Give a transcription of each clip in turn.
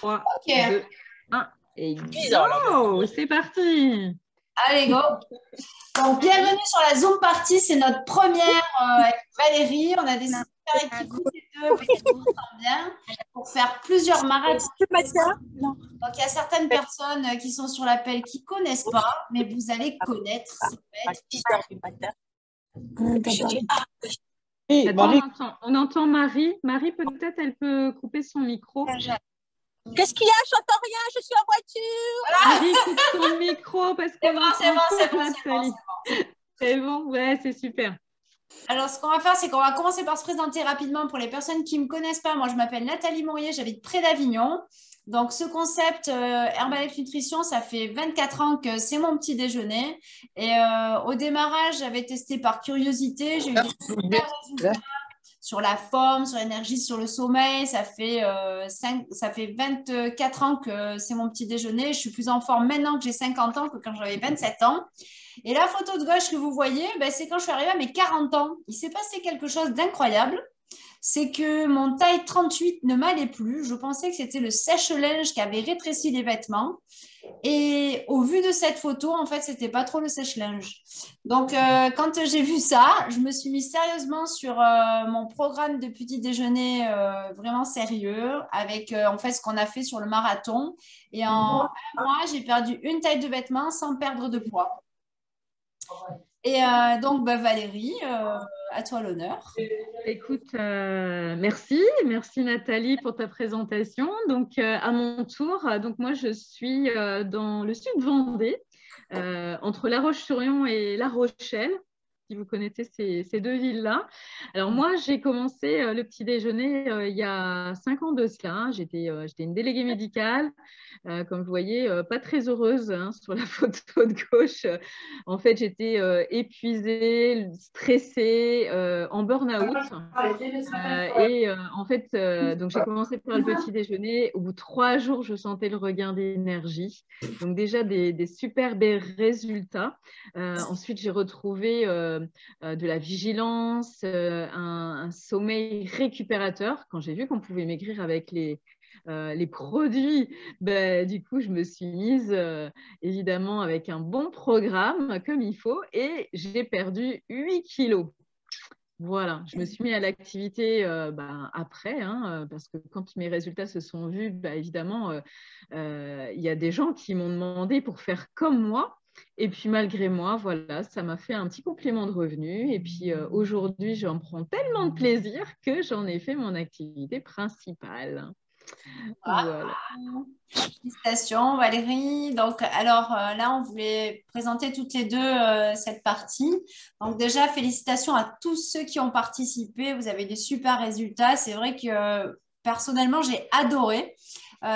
3, Ok. 2, 1 et go! C'est parti! Allez, go! Donc, bienvenue sur la Zoom party. C'est notre première avec Valérie. On a décidé de faire équipe toutes les deux, peut-être qu'on s'entend bien, pour faire plusieurs marathons. Donc, il y a certaines personnes qui sont sur l'appel qui ne connaissent pas, mais vous allez connaître. Ça va être... on entend Marie. Marie, peut-être, elle peut couper son micro. Qu'est-ce qu'il y a? Je n'entends rien, je suis en voiture. Marie, coupe ton micro parce qu'on c'est bon. C'est bon, ouais, c'est super. Alors, ce qu'on va faire, c'est qu'on va commencer par se présenter rapidement pour les personnes qui ne me connaissent pas. Moi, je m'appelle Nathalie Mourier, j'habite près d'Avignon. Donc, ce concept Herbalife Nutrition, ça fait 24 ans que c'est mon petit déjeuner. Et au démarrage, j'avais testé par curiosité. J'ai eu des super résultats sur la forme, sur l'énergie, sur le sommeil. Ça fait 24 ans que c'est mon petit déjeuner. Je suis plus en forme maintenant que j'ai 50 ans que quand j'avais 27 ans. Et la photo de gauche que vous voyez, c'est quand je suis arrivée à mes 40 ans. Il s'est passé quelque chose d'incroyable. C'est que mon taille 38 ne m'allait plus. Je pensais que c'était le sèche-linge qui avait rétréci les vêtements. Et au vu de cette photo, en fait, c'était pas trop le sèche-linge. Donc, quand j'ai vu ça, je me suis mise sérieusement sur mon programme de petit déjeuner vraiment sérieux avec en fait ce qu'on a fait sur le marathon. Et en un mois, j'ai perdu une taille de vêtements sans perdre de poids. Et donc, Valérie, à toi l'honneur. Écoute, merci Nathalie pour ta présentation. Donc, à mon tour, donc moi je suis dans le sud Vendée, entre La Roche-sur-Yon et La Rochelle, si vous connaissez ces deux villes-là. Alors moi, j'ai commencé le petit déjeuner il y a 5 ans de cela. J'étais une déléguée médicale. Comme vous voyez, pas très heureuse sur la photo de gauche. En fait, j'étais épuisée, stressée, en burn-out. En fait, donc j'ai commencé par le petit déjeuner. Au bout de 3 jours, je sentais le regain d'énergie. Donc déjà des super bons résultats. Ensuite, j'ai retrouvé de la vigilance, un sommeil récupérateur. Quand j'ai vu qu'on pouvait maigrir avec les produits, du coup, je me suis mise évidemment avec un bon programme comme il faut et j'ai perdu 8 kilos. Voilà, je me suis mis à l'activité après, parce que quand mes résultats se sont vus, évidemment, il y a des gens qui m'ont demandé pour faire comme moi. Et puis malgré moi, voilà, ça m'a fait un petit complément de revenu. Et puis aujourd'hui, j'en prends tellement de plaisir que j'en ai fait mon activité principale. Voilà. Félicitations Valérie. Donc, alors là, on voulait présenter toutes les deux cette partie. Donc déjà, félicitations à tous ceux qui ont participé. Vous avez des super résultats. C'est vrai que personnellement, j'ai adoré.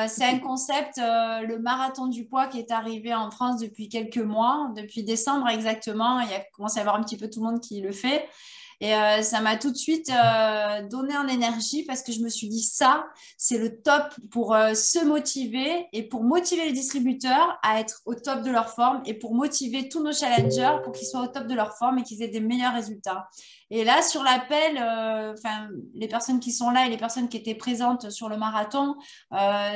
C'est un concept, le marathon du poids qui est arrivé en France depuis quelques mois, depuis décembre exactement. Il y a commencé à y avoir un petit peu tout le monde qui le fait. Et ça m'a tout de suite donné en énergie parce que je me suis dit ça, c'est le top pour se motiver et pour motiver les distributeurs à être au top de leur forme et pour motiver tous nos challengers pour qu'ils soient au top de leur forme et qu'ils aient des meilleurs résultats. Et là, sur l'appel, les personnes qui sont là et les personnes qui étaient présentes sur le marathon,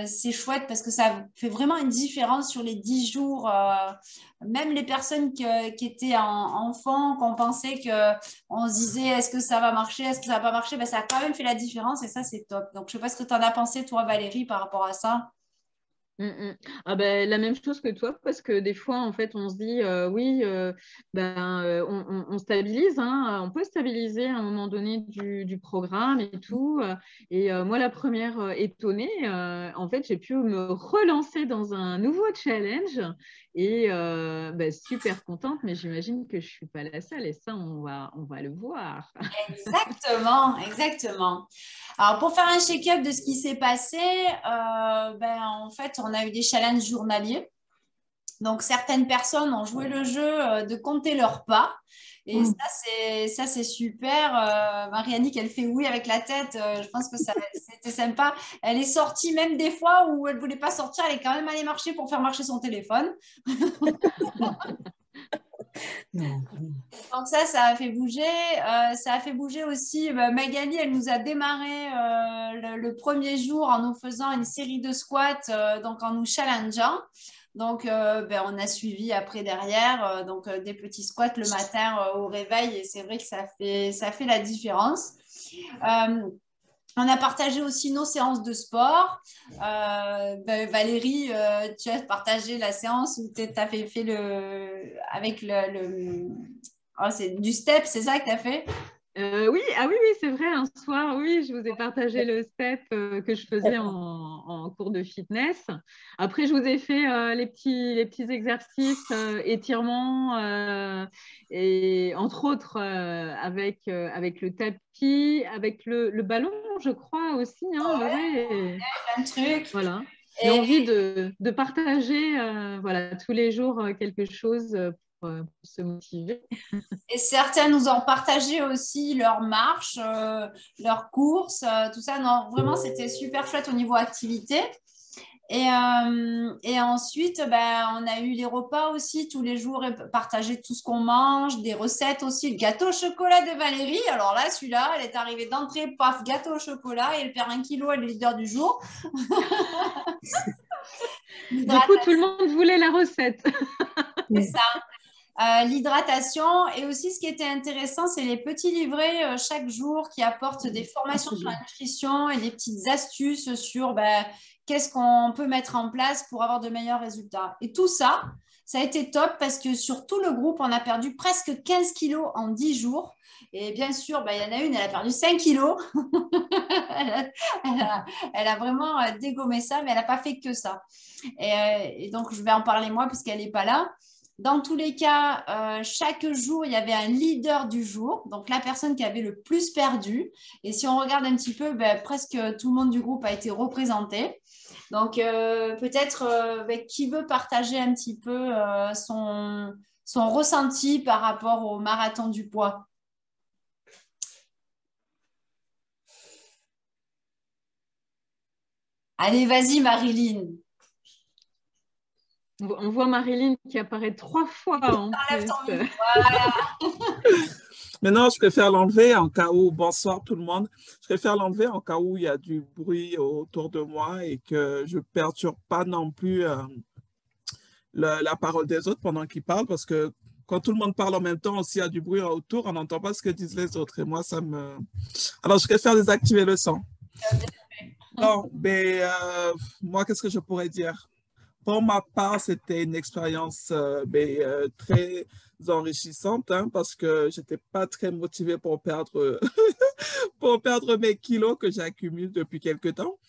c'est chouette parce que ça fait vraiment une différence sur les 10 jours. Même les personnes qui étaient enfants, qu'on pensait qu'on se disait est-ce que ça va marcher, est-ce que ça va pas marcher, ça a quand même fait la différence et ça, c'est top. Donc, je ne sais pas ce que tu en as pensé, toi, Valérie, par rapport à ça. La même chose que toi, parce que des fois, en fait, on se dit, oui, on stabilise, on peut stabiliser à un moment donné du programme et tout. Et moi, la première étonnée, en fait, j'ai pu me relancer dans un nouveau challenge et super contente, mais j'imagine que je ne suis pas la seule et ça, on va le voir. Exactement, exactement. Alors, pour faire un check-up de ce qui s'est passé, en fait, on a eu des challenges journaliers. Donc, certaines personnes ont joué le jeu de compter leurs pas. Et ça, c'est super. Marianne, elle fait oui avec la tête. Je pense que c'était sympa. Elle est sortie même des fois où elle ne voulait pas sortir. Elle est quand même allée marcher pour faire marcher son téléphone. Non. Donc ça a fait bouger. Ça a fait bouger aussi. Magali, elle nous a démarré le premier jour en nous faisant une série de squats, donc en nous challengeant. Donc, on a suivi après derrière, des petits squats le matin au réveil, et c'est vrai que ça fait la différence. On a partagé aussi nos séances de sport. Valérie, tu as partagé la séance où tu as fait avec c'est du step, c'est ça que tu as fait? Oui, oui, c'est vrai, un soir, oui, je vous ai partagé le step que je faisais en cours de fitness. Après, je vous ai fait les petits exercices, étirements, et entre autres avec le tapis, avec le ballon, je crois aussi. Hein, ouais, Plein de trucs. voilà. J'ai envie de partager voilà, tous les jours quelque chose pour se motiver. Et certains nous ont partagé aussi leurs marches, leurs courses, tout ça. Non, vraiment, c'était super chouette au niveau activité. Et ensuite, on a eu les repas aussi tous les jours, et partager tout ce qu'on mange, des recettes aussi. Le gâteau au chocolat de Valérie. Alors là, celui-là, elle est arrivée d'entrée, paf, gâteau au chocolat, et elle perd 1 kilo, elle est leader du jour. Du coup, tout le monde voulait la recette. C'est ça. L'hydratation, et aussi ce qui était intéressant, c'est les petits livrets chaque jour qui apportent des formations sur la nutrition et des petites astuces sur qu'est-ce qu'on peut mettre en place pour avoir de meilleurs résultats. Et tout ça, ça a été top parce que sur tout le groupe, on a perdu presque 15 kilos en 10 jours. Et bien sûr, il y en a une, elle a perdu 5 kilos. elle a vraiment dégommé ça, mais elle n'a pas fait que ça. Et donc, je vais en parler moi parce qu'elle n'est pas là. Dans tous les cas, chaque jour, il y avait un leader du jour, donc la personne qui avait le plus perdu. Et si on regarde un petit peu, presque tout le monde du groupe a été représenté. Donc, peut-être qui veut partager un petit peu son ressenti par rapport au marathon du poids? Allez, vas-y, Marilyn. On voit Marilyn qui apparaît 3 fois en plus. Voilà. Mais non, je préfère l'enlever en cas où, bonsoir tout le monde, je préfère l'enlever en cas où il y a du bruit autour de moi et que je ne perturbe pas non plus la parole des autres pendant qu'ils parlent, parce que quand tout le monde parle en même temps, s'il y a du bruit autour, on n'entend pas ce que disent les autres. Et moi, ça me... Alors, je préfère désactiver le son. Bon, moi, qu'est-ce que je pourrais dire? Pour ma part, c'était une expérience très enrichissante parce que je n'étais pas très motivée pour perdre, pour perdre mes kilos que j'accumule depuis quelques temps.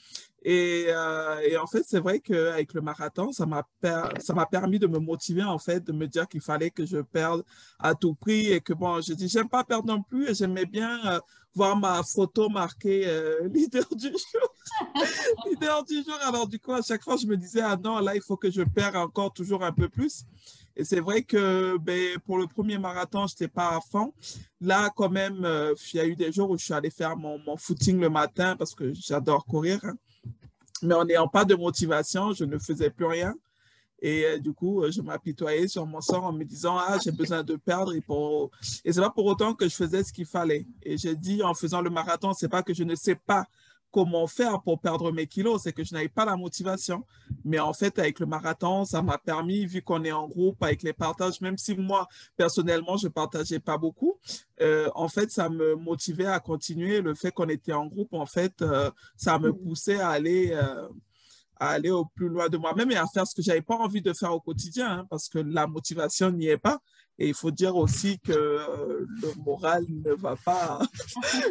Et en fait, c'est vrai qu'avec le marathon, ça m'a permis de me motiver, en fait, de me dire qu'il fallait que je perde à tout prix et que, bon, je dis, j'aime pas perdre non plus et j'aimais bien voir ma photo marquée leader du jour. Leader du jour. Alors, du coup, à chaque fois, je me disais, ah non, là, il faut que je perde encore toujours un peu plus. Et c'est vrai que pour le premier marathon, je n'étais pas à fond. Là, quand même, il y a eu des jours où je suis allée faire mon footing le matin parce que j'adore courir. Mais en n'ayant pas de motivation, je ne faisais plus rien. Et du coup, je m'apitoyais sur mon sort en me disant, ah, j'ai besoin de perdre. Et c'est pas pour autant que je faisais ce qu'il fallait. Et j'ai dit, en faisant le marathon, c'est pas que je ne sais pas comment faire pour perdre mes kilos, c'est que je n'avais pas la motivation. Mais en fait, avec le marathon, ça m'a permis, vu qu'on est en groupe, avec les partages, même si moi, personnellement, je ne partageais pas beaucoup, en fait, ça me motivait à continuer. Le fait qu'on était en groupe, en fait, ça me poussait à aller au plus loin de moi-même et à faire ce que je n'avais pas envie de faire au quotidien, parce que la motivation n'y est pas. Et il faut dire aussi que le moral ne va pas,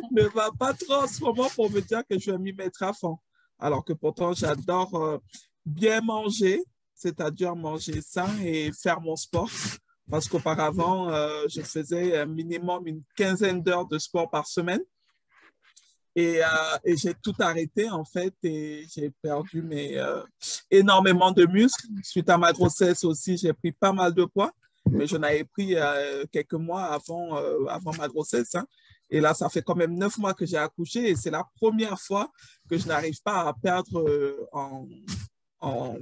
ne va pas trop en ce moment pour me dire que je vais m'y mettre à fond. Alors que pourtant, j'adore bien manger, c'est-à-dire manger sain et faire mon sport. Parce qu'auparavant, je faisais un minimum une 15aine d'heures de sport par semaine. Et j'ai tout arrêté, en fait, et j'ai perdu énormément de muscles. Suite à ma grossesse aussi, j'ai pris pas mal de poids, mais je n'avais pris quelques mois avant ma grossesse. Et là, ça fait quand même 9 mois que j'ai accouché et c'est la première fois que je n'arrive pas à perdre en,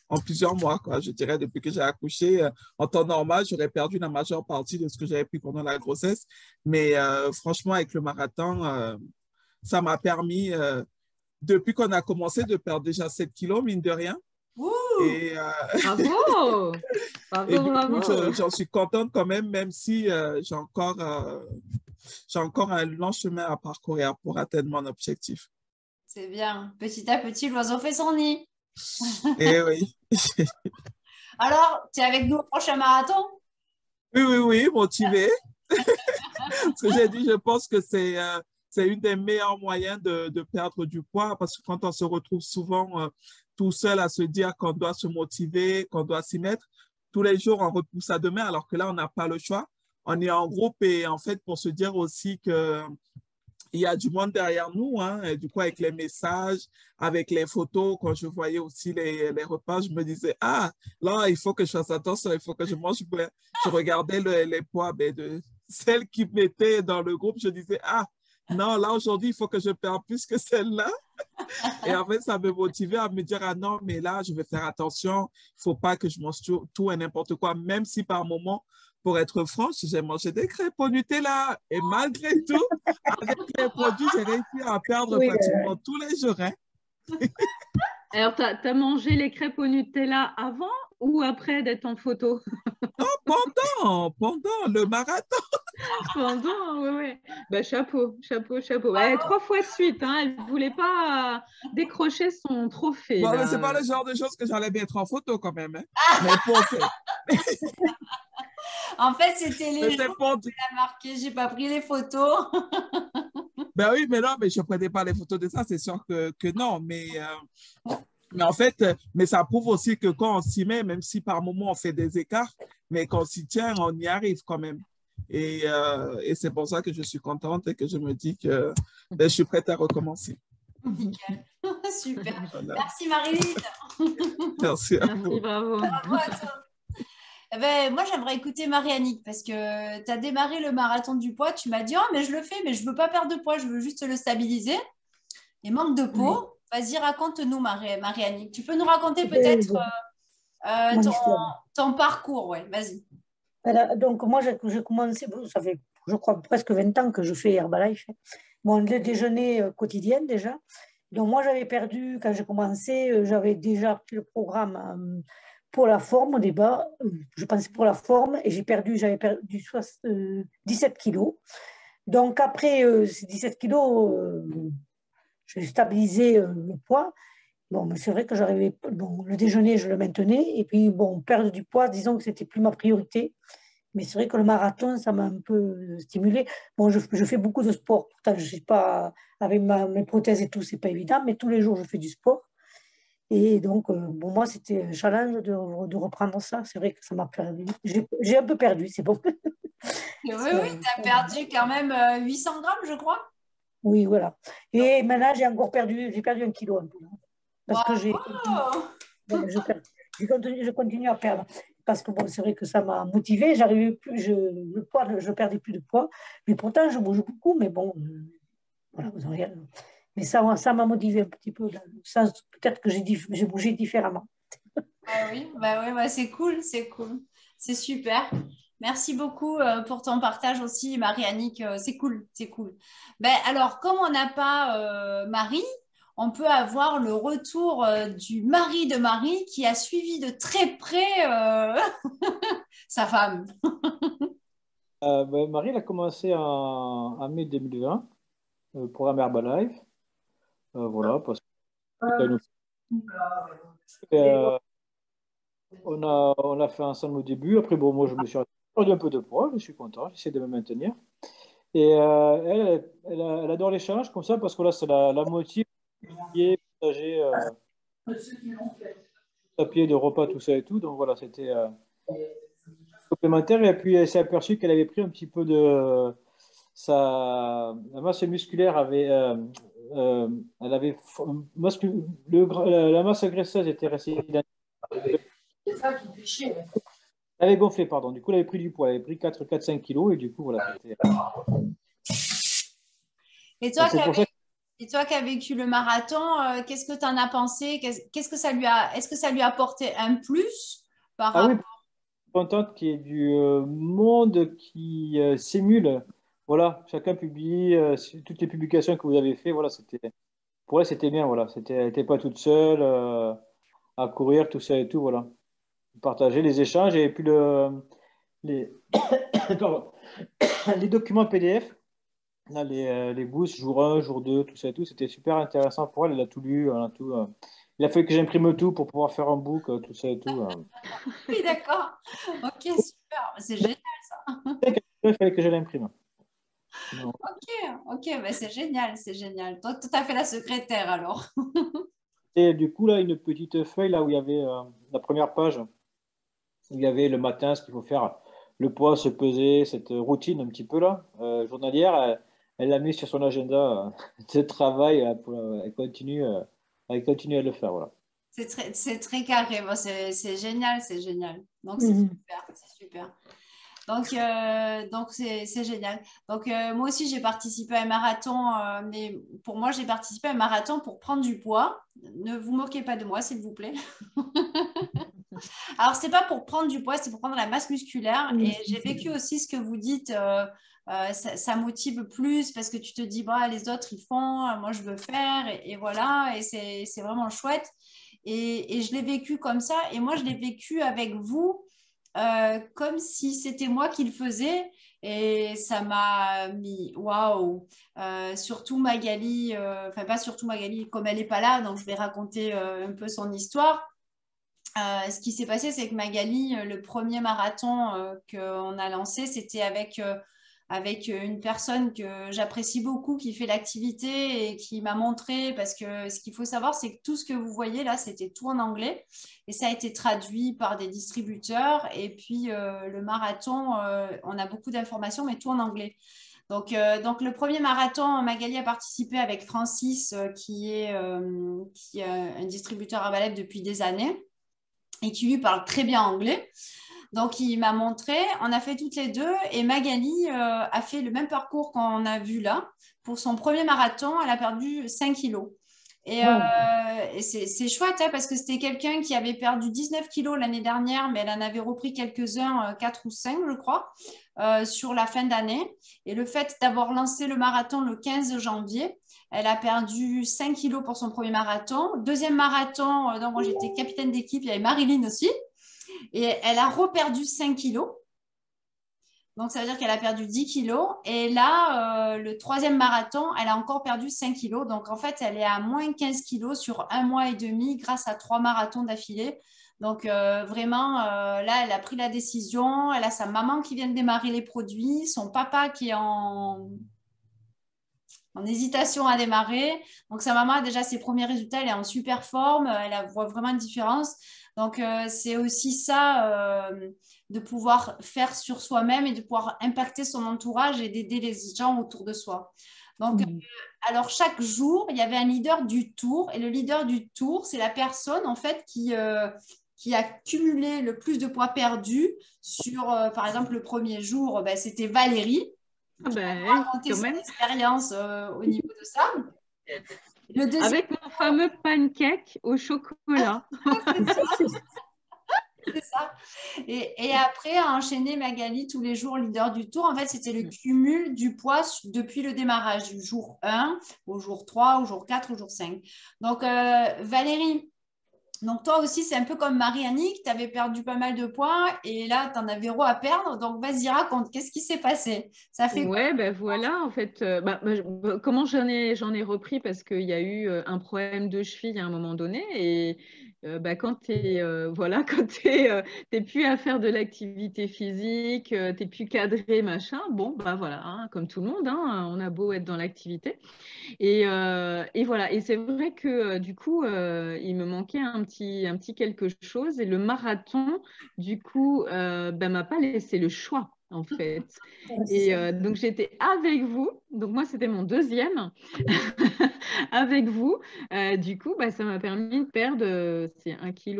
en plusieurs mois, quoi. Je dirais, depuis que j'ai accouché, en temps normal, j'aurais perdu la majeure partie de ce que j'avais pris pendant la grossesse. Mais franchement, avec le marathon, ça m'a permis, depuis qu'on a commencé, de perdre déjà 7 kilos, mine de rien. Ouh! Et, Bravo! et Bravo, du coup, bravo! j'en suis contente quand même si j'ai encore un long chemin à parcourir pour atteindre mon objectif. C'est bien. Petit à petit, l'oiseau fait son nid. Et oui. Alors, tu es avec nous au prochain marathon? Oui, oui, oui, motivé. Ce que j'ai dit, je pense que c'est une des meilleurs moyens de perdre du poids parce que quand on se retrouve souvent tout seul à se dire qu'on doit se motiver, qu'on doit s'y mettre, tous les jours, on repousse à demain alors que là, on n'a pas le choix. On est en groupe et en fait, pour se dire aussi que il y a du monde derrière nous, hein, et du coup, avec les messages, avec les photos, quand je voyais aussi les repas, je me disais, ah, là, il faut que je fasse attention, il faut que je mange. Je regardais les poids de celles qui mettaient dans le groupe, je disais, ah, non, là, aujourd'hui, il faut que je perde plus que celle-là. Et en fait, ça me motivait à me dire, ah non, mais là, je vais faire attention, il ne faut pas que je mange tout et n'importe quoi, même si par moment, pour être franche, j'ai mangé des crêpes au Nutella. Et malgré tout, avec les produits, j'ai réussi à perdre pratiquement tous les jours. Hein. Alors, tu as mangé les crêpes au Nutella avant ou après d'être en photo? Pendant le marathon. Pendant, oui, oui. Bah, chapeau, chapeau, chapeau. Ouais, 3 fois de suite, hein, elle ne voulait pas décrocher son trophée, Bon, mais c'est là. pas le genre de choses que j'allais mettre en photo quand même. Hein. Mais pour faire. En fait, c'était les jours Pour... que tu l'as marqué. J'ai pas pris les photos. Ben oui, mais non, mais je ne prenais pas les photos de ça, c'est sûr que non. Mais en fait, mais ça prouve aussi que quand on s'y met, même si par moment on fait des écarts, mais quand on s'y tient, on y arrive quand même. Et c'est pour ça que je suis contente et que je me dis que je suis prête à recommencer. Nickel. Super. Voilà. Merci Marie-Lise. Merci à vous. Merci, bravo. Bravo à toi. Eh ben, moi, j'aimerais écouter Marie-Annick parce que tu as démarré le marathon du poids. Tu m'as dit, oh, mais je le fais, mais je ne veux pas perdre de poids, je veux juste le stabiliser. Et manque de peau. Oui. Vas-y, raconte-nous, Marie-Annick. Tu peux nous raconter peut-être ton parcours, ouais, vas-y. Voilà, donc, moi, j'ai commencé, ça fait, je crois, presque 20 ans que je fais Herbalife. Bon, le déjeuner quotidien déjà. Donc, moi, j'avais perdu, quand j'ai commencé, j'avais déjà pris le programme pour la forme au départ. Je pensais pour la forme et j'avais perdu 17 kilos. Donc, après ces 17 kilos, j'ai stabilisé le poids. Bon, mais c'est vrai que j'arrivais, bon, le déjeuner, je le maintenais. Et puis, bon, perdre du poids, disons que c'était plus ma priorité. Mais c'est vrai que le marathon, ça m'a un peu stimulé. Bon, je fais beaucoup de sport. Pourtant, je sais pas, avec mes prothèses et tout, c'est pas évident. Mais tous les jours, je fais du sport. Et donc, bon, moi, c'était un challenge de reprendre ça. C'est vrai que ça m'a perdu. J'ai un peu perdu, c'est bon. Oui, oui, tu as perdu quand même 800 grammes, je crois. Oui, voilà. Et maintenant, j'ai perdu 1 kilo un peu. Parce que je continue à perdre. Parce que bon, c'est vrai que ça m'a motivée. J'arrivais plus, le poids, je perdais plus de poids. Mais pourtant, je bouge beaucoup. Mais bon, voilà, vous en rien. Mais ça m'a motivé un petit peu. Peut-être que j'ai bougé différemment. Oui, c'est cool, c'est cool. C'est super. Merci beaucoup pour ton partage aussi, Marie-Annick. C'est cool, c'est cool. Ben, alors, comme on n'a pas Marie, on peut avoir le retour du mari de Marie qui a suivi de très près sa femme. Marie, elle a commencé en mai 2020, le programme Herbalife. Voilà, parce que on a fait ensemble au début. Après, bon, moi, je me suis perdu un peu de poids, je suis content, j'essaie de me maintenir. Et elle adore les challenges comme ça parce que là, c'est la motive qui est partagée à pied de repas, tout ça et tout. Donc voilà, c'était complémentaire. Et puis, elle s'est aperçue qu'elle avait pris un petit peu de la masse musculaire elle avait la masse graisseuse était restée identique. C'est ça qui fait chier. Elle avait gonflé, pardon. Du coup, elle avait pris du poids. Elle avait pris 4-5 kilos et du coup, voilà. Et toi, Et toi qui as vécu le marathon, qu'est-ce que tu en as pensé? Qu'est-ce que ça lui a, est-ce que ça lui a apporté un plus par Ah oui, rapport? contente qu'il y ait du monde qui s'émule. Voilà, chacun publie toutes les publications que vous avez fait. Voilà, pour elle, c'était bien. Voilà, elle n'était pas toute seule à courir, tout ça et tout. Voilà, partager les échanges et puis les, pardon, les documents PDF, là, les boosts, jour 1, jour 2, tout ça et tout. C'était super intéressant pour elle. Elle a tout lu. Elle a tout, il a fallu que j'imprime tout pour pouvoir faire un book, tout ça et tout. Oui, d'accord. Ok, super. C'est génial ça. Il fallait que je l'imprime. Sinon, Ok, bah, c'est génial, c'est génial. Toi, tu as fait la secrétaire alors. et du coup, là, une petite feuille là où il y avait la première page, où il y avait le matin ce qu'il faut faire, le poids, se peser, cette routine un petit peu là, journalière, elle l'a mis sur son agenda de travail, elle continue à le faire. Voilà. C'est très carré. Bon, c'est génial, c'est génial. Donc, c'est Mhm. super, c'est super. Donc c'est génial. Donc, moi aussi, j'ai participé à un marathon, mais pour moi, j'ai participé à un marathon pour prendre du poids. Ne vous moquez pas de moi, s'il vous plaît. Alors, c'est pas pour prendre du poids, c'est pour prendre la masse musculaire. Et j'ai vécu aussi ce que vous dites. Ça motive plus parce que tu te dis, bah, les autres, ils font, moi, je veux faire. Et voilà, et c'est vraiment chouette. Et je l'ai vécu comme ça. Et moi, je l'ai vécu avec vous comme si c'était moi qui le faisais. Et ça m'a mis waouh! Surtout Magali, enfin, pas surtout Magali, comme elle n'est pas là, donc je vais raconter un peu son histoire. Ce qui s'est passé, c'est que Magali, le premier marathon qu'on a lancé, c'était avec une personne que j'apprécie beaucoup, qui fait l'activité et qui m'a montré, parce que ce qu'il faut savoir, c'est que tout ce que vous voyez là, c'était tout en anglais et ça a été traduit par des distributeurs. Et puis le marathon, on a beaucoup d'informations, mais tout en anglais. Donc le premier marathon, Magali a participé avec Francis, qui est un distributeur à Valette depuis des années et qui lui parle très bien anglais. Donc, il m'a montré, on a fait toutes les deux et Magali a fait le même parcours qu'on a vu là. Pour son premier marathon, elle a perdu 5 kilos. Et, Ouais. et c'est chouette hein, parce que c'était quelqu'un qui avait perdu 19 kilos l'année dernière, mais elle en avait repris quelques-uns, 4 ou 5, je crois, sur la fin d'année. Et le fait d'avoir lancé le marathon le 15 janvier, elle a perdu 5 kilos pour son premier marathon. Deuxième marathon, donc moi j'étais capitaine d'équipe, il y avait Marilyn aussi. Et elle a reperdu 5 kilos. Donc, ça veut dire qu'elle a perdu 10 kilos. Et là, le troisième marathon, elle a encore perdu 5 kilos. Donc, en fait, elle est à moins 15 kilos sur 1 mois et demi grâce à 3 marathons d'affilée. Donc, vraiment, là, elle a pris la décision. Elle a sa maman qui vient de démarrer les produits, son papa qui est en hésitation à démarrer. Donc, sa maman a déjà ses premiers résultats. Elle est en super forme. Elle voit vraiment une différence. Donc, c'est aussi ça, de pouvoir faire sur soi-même et de pouvoir impacter son entourage et d'aider les gens autour de soi. Donc, alors, chaque jour, il y avait un leader du tour. Et le leader du tour, c'est la personne, en fait, qui a cumulé le plus de poids perdu sur, par exemple, le premier jour, ben, c'était Valérie. Ah Qui ben, va raconter quand son même. expérience au niveau de ça. Le deuxième, Avec mon fameux pancake au chocolat. c'est ça. Et après, à enchaîner Magali tous les jours leader du tour, en fait, c'était le cumul du poids depuis le démarrage, du jour 1 au jour 3, au jour 4, au jour 5. Donc, Valérie, donc toi aussi, c'est un peu comme Marie-Annick, tu avais perdu pas mal de poids et là, tu en as 0 à perdre. Donc, vas-y, raconte, qu'est-ce qui s'est passé? Ça fait quoi? Ouais, ben voilà, en fait, comment j'en ai repris parce qu'il y a eu un problème de cheville à un moment donné et quand voilà, quand t'es plus à faire de l'activité physique, t'es plus cadré, machin, bon, bah voilà, hein, comme tout le monde, hein, on a beau être dans l'activité. Et voilà, et c'est vrai que du coup, il me manquait un petit quelque chose et le marathon, du coup, m'a pas laissé le choix. En fait. Et donc, j'étais avec vous Donc moi, c'était mon deuxième avec vous. Du coup, ça m'a permis de perdre, c'est 1 kg,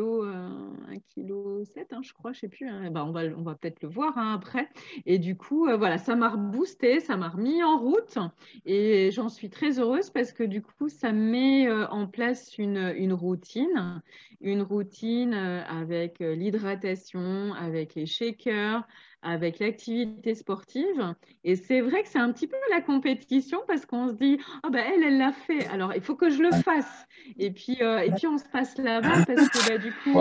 1,7 kg, je crois, je ne sais plus. Hein. On va peut-être le voir après. Et du coup, voilà, ça m'a reboosté, ça m'a remis en route. Et j'en suis très heureuse parce que du coup, ça met en place une routine avec l'hydratation, avec les shakers, avec l'activité sportive. Et c'est vrai que c'est un petit peu la compétition parce qu'on se dit, ah ben elle l'a fait, alors il faut que je le fasse. Et puis on se passe la balle parce que du coup,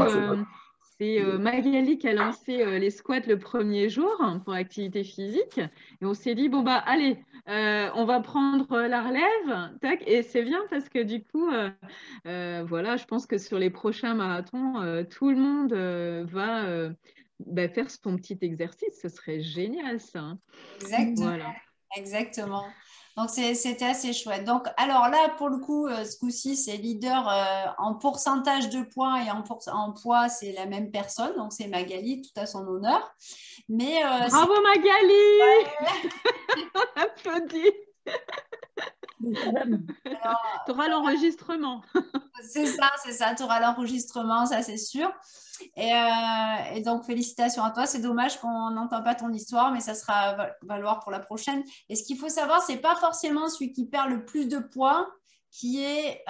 c'est Magali qui a lancé les squats le premier jour pour l'activité physique. Et on s'est dit, bon allez, on va prendre la relève. Tac, et c'est bien parce que du coup, voilà, je pense que sur les prochains marathons, tout le monde va faire son petit exercice. Ce serait génial, ça. Hein. Exactement. Voilà. Exactement. Donc, c'était assez chouette. Donc, alors là, pour le coup, ce coup-ci, c'est leader en pourcentage de points et en poids, c'est la même personne. Donc, c'est Magali, tout à son honneur. Mais, bravo Magali! On applaudit! Tu auras l'enregistrement. C'est ça, tu auras l'enregistrement, ça c'est sûr. Et donc, félicitations à toi. C'est dommage qu'on n'entend pas ton histoire, mais ça sera valoir pour la prochaine. Et ce qu'il faut savoir, c'est pas forcément celui qui perd le plus de poids qui est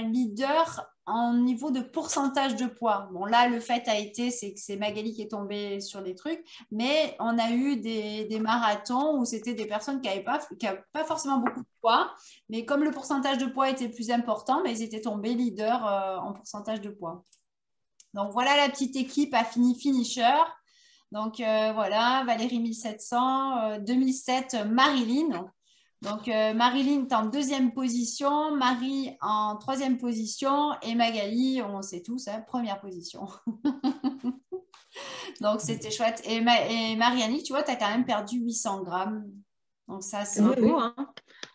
leader en niveau de pourcentage de poids. Bon, là, le fait a été, c'est que c'est Magali qui est tombée sur des trucs, mais on a eu des marathons où c'était des personnes qui n'avaient pas forcément beaucoup de poids, mais comme le pourcentage de poids était plus important, mais ils étaient tombés leaders en pourcentage de poids. Donc, voilà la petite équipe à finisher. Donc, voilà, Valérie 1700, 2007, Marilyn. Donc, Marilyn est en deuxième position, Marie en troisième position et Magali, on sait tous, première position. Donc, c'était chouette. Et Marianne, tu vois, tu as quand même perdu 800 grammes. Donc, ça, c'est beau. Hein.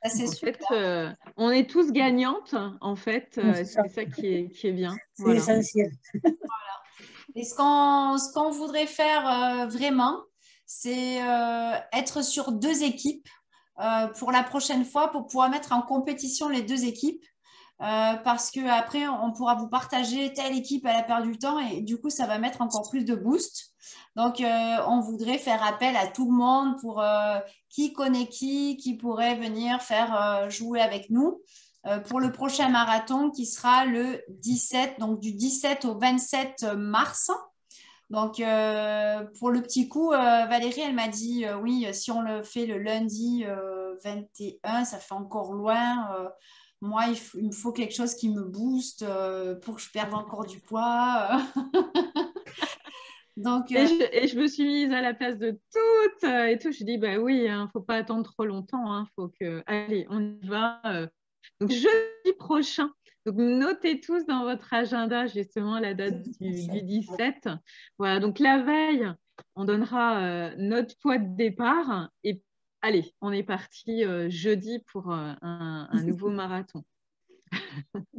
Ça, c'est super. On est tous gagnantes, en fait. C'est ça qui est bien. C'est essentiel. Voilà. Et ce qu'on voudrait faire vraiment, c'est être sur 2 équipes. Pour la prochaine fois pour pouvoir mettre en compétition les 2 équipes parce qu'après, on pourra vous partager telle équipe, elle a perdu du temps et du coup, ça va mettre encore plus de boost. Donc, on voudrait faire appel à tout le monde pour qui connaît qui pourrait venir faire jouer avec nous pour le prochain marathon qui sera le 17, donc du 17 au 27 mars. Donc, pour le petit coup, Valérie, elle m'a dit, oui, si on le fait le lundi 21, ça fait encore loin. Moi, il me faut quelque chose qui me booste pour que je perde encore du poids. Donc, et je me suis mise à la place de toutes et tout. Je dis, oui, il ne faut pas attendre trop longtemps. Hein, faut que... Allez, on y va. Donc, jeudi prochain. Donc, notez tous dans votre agenda justement la date du 17. Voilà, donc la veille, on donnera notre poids de départ. Et allez, on est parti jeudi pour un nouveau marathon.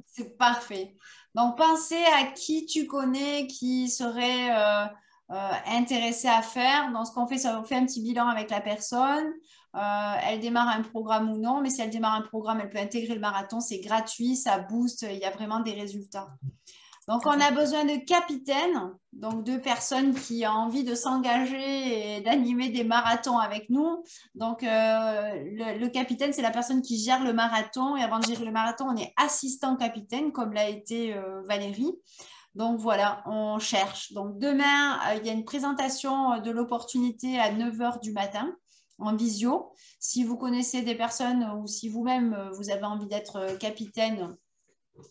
C'est parfait. Donc, pensez à qui tu connais qui serait intéressé à faire. Donc, ce qu'on fait, on fait un petit bilan avec la personne. Elle démarre un programme ou non, mais si elle démarre un programme, elle peut intégrer le marathon. C'est gratuit, ça booste, il y a vraiment des résultats. Donc, on a besoin de capitaines, donc 2 personnes qui ont envie de s'engager et d'animer des marathons avec nous. Donc, le capitaine, c'est la personne qui gère le marathon. Et avant de gérer le marathon, on est assistant capitaine, comme l'a été Valérie. Donc, voilà, on cherche. Donc, demain, il y a une présentation de l'opportunité à 9 h du matin en visio. Si vous connaissez des personnes ou si vous-même, vous avez envie d'être capitaine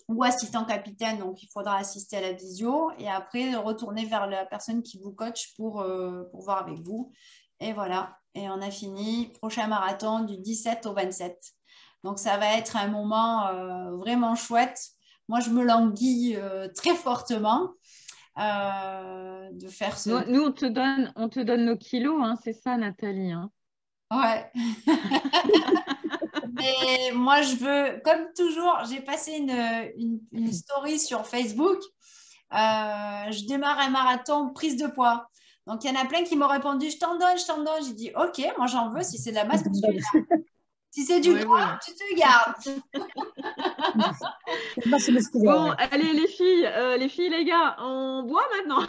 ou assistant capitaine, donc il faudra assister à la visio et après retourner vers la personne qui vous coach pour voir avec vous. Et voilà, et on a fini. Prochain marathon du 17 au 27. Donc, ça va être un moment vraiment chouette. Moi, je me languis très fortement de faire ce... Nous, on te donne nos kilos, hein, c'est ça, Nathalie, hein. Ouais. Mais moi, je veux, comme toujours, j'ai passé une story sur Facebook. Je démarre un marathon prise de poids. Donc, il y en a plein qui m'ont répondu, je t'en donne. J'ai dit, OK, moi, j'en veux si c'est de la masse musculaire. Si c'est du Ouais, droit, voilà. tu te gardes. Moi, c'est le style, Bon, ouais. allez les filles, les gars, on boit maintenant.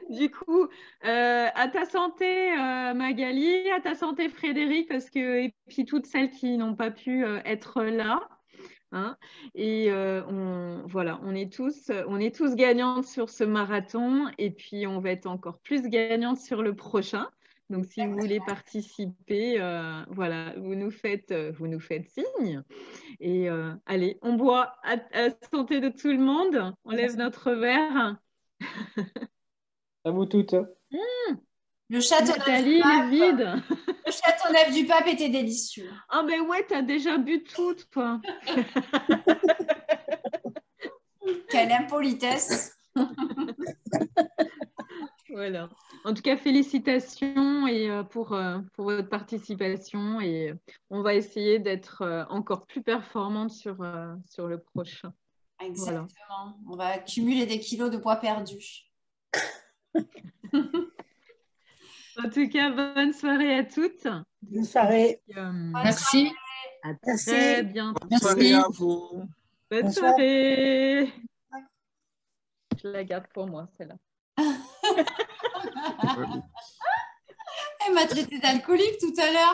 Du coup, à ta santé Magali, à ta santé Frédéric, et puis toutes celles qui n'ont pas pu être là. Hein. Et voilà, on est tous gagnantes sur ce marathon et puis on va être encore plus gagnantes sur le prochain. Donc, si vous voulez participer, voilà, vous nous faites signe. Et allez, on boit à santé de tout le monde. On lève notre verre. À vous toutes. Le château Nathalie, il est vide. Le château-neuf du pape était délicieux. Ah, ben ouais, t'as déjà bu tout, toi. Quelle impolitesse. Voilà. En tout cas, félicitations et pour votre participation et on va essayer d'être encore plus performante sur le prochain. Exactement. Voilà. On va accumuler des kilos de poids perdus. En tout cas, bonne soirée à toutes. Bonne soirée. Merci. À très bientôt. Bonne soirée à vous. Bonne soirée. Je la garde pour moi, celle-là. Elle m'a traité d'alcoolique tout à l'heure.